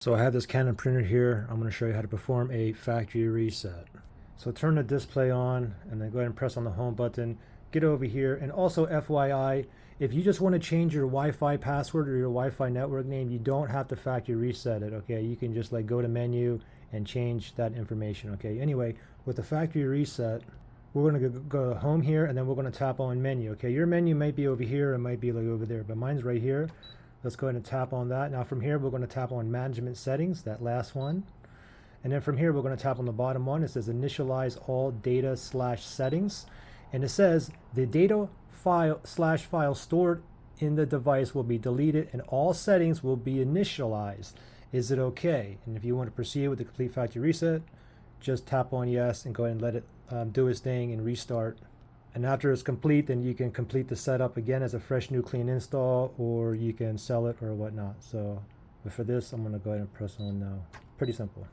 So I have this Canon printer here. I'm going to show you how to perform a factory reset. So turn the display on and then go ahead and press on the home button. Get over here, and also FYI, if you just want to change your Wi-Fi password or your Wi-Fi network name, you don't have to factory reset it, okay? You can just go to menu and change that information, okay? Anyway, with the factory reset, we're going to go home here, and then we're going to tap on menu, okay? Your menu might be over here, it might be over there, but mine's right here. Let's go ahead and tap on that. Now from here, we're going to tap on management settings, that last one. And then from here, we're going to tap on the bottom one. It says initialize all data / settings. And it says the data file / file stored in the device will be deleted and all settings will be initialized. Is it okay? And if you want to proceed with the complete factory reset, just tap on yes and go ahead and let it do its thing and restart. And after it's complete, then you can complete the setup again as a fresh new clean install, or you can sell it or whatnot. So but for this, I'm going to go ahead and press on now. Pretty simple.